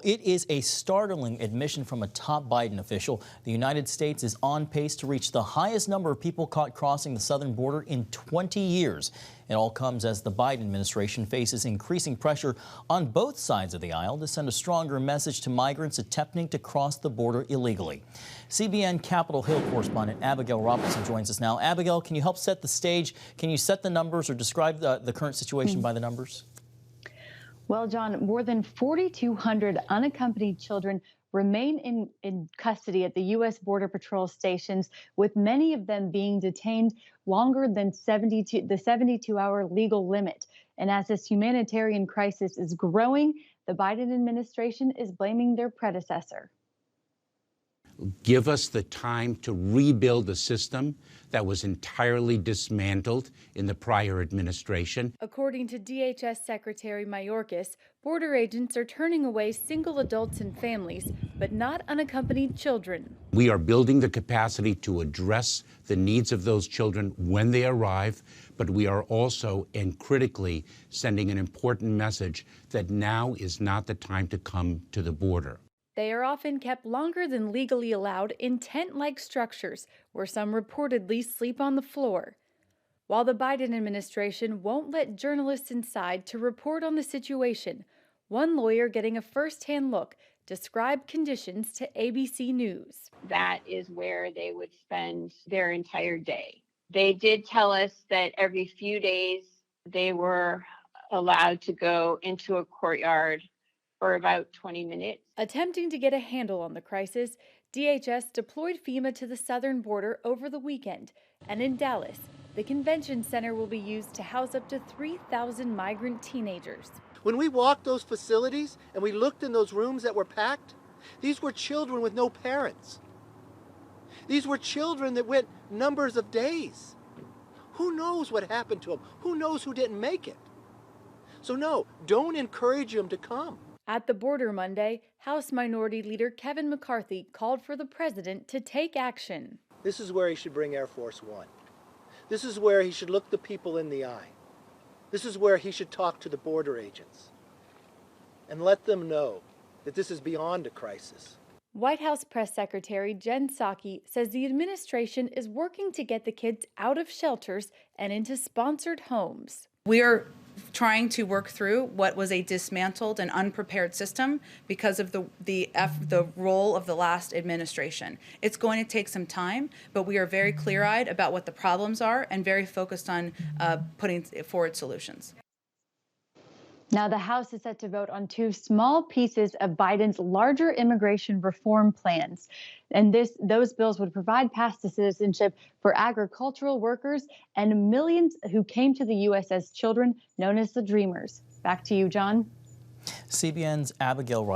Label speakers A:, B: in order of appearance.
A: It is a startling admission from a top Biden official. The United States is on pace to reach the highest number of people caught crossing the southern border in 20 years. It all comes as the Biden administration faces increasing pressure on both sides of the aisle to send a stronger message to migrants attempting to cross the border illegally. CBN Capitol Hill correspondent Abigail Robertson joins us now. Abigail, can you help set the stage? Can you set the numbers or describe the current situation by the numbers?
B: Well, John, more than 4,200 unaccompanied children remain in custody at the U.S. Border Patrol stations, with many of them being detained longer than the 72-hour legal limit. And as this humanitarian crisis is growing, the Biden administration is blaming their predecessor.
C: Give us the time to rebuild a system that was entirely dismantled in the prior administration.
D: According to DHS Secretary Mayorkas, border agents are turning away single adults and families, but not unaccompanied children.
C: We are building the capacity to address the needs of those children when they arrive, but we are also, and critically, sending an important message that now is not the time to come to the border.
D: They are often kept longer than legally allowed in tent-like structures where some reportedly sleep on the floor. While the Biden administration won't let journalists inside to report on the situation, one lawyer getting a first-hand look described conditions to ABC News.
E: That is where they would spend their entire day. They did tell us that every few days they were allowed to go into a courtyard for about 20 minutes.
D: Attempting to get a handle on the crisis, DHS deployed FEMA to the southern border over the weekend. And in Dallas, the convention center will be used to house up to 3,000 migrant teenagers.
F: When we walked those facilities and we looked in those rooms that were packed, these were children with no parents. These were children that went numbers of days. Who knows what happened to them? Who knows who didn't make it? So no, don't encourage them to come.
D: At the border Monday, House Minority Leader Kevin McCarthy called for the president to take action.
F: This is where he should bring Air Force One. This is where he should look the people in the eye. This is where he should talk to the border agents and let them know that this is beyond a crisis.
D: White House Press Secretary Jen Psaki says the administration is working to get the kids out of shelters and into sponsored homes.
G: We're trying to work through what was a dismantled and unprepared system because of the role of the last administration. It's going to take some time, but we are very clear-eyed about what the problems are and very focused on putting forward solutions.
B: Now, the House is set to vote on two small pieces of Biden's larger immigration reform plans. And those bills would provide paths to citizenship for agricultural workers and millions who came to the U.S. as children, known as the Dreamers. Back to you, John.
A: CBN's Abigail Robertson.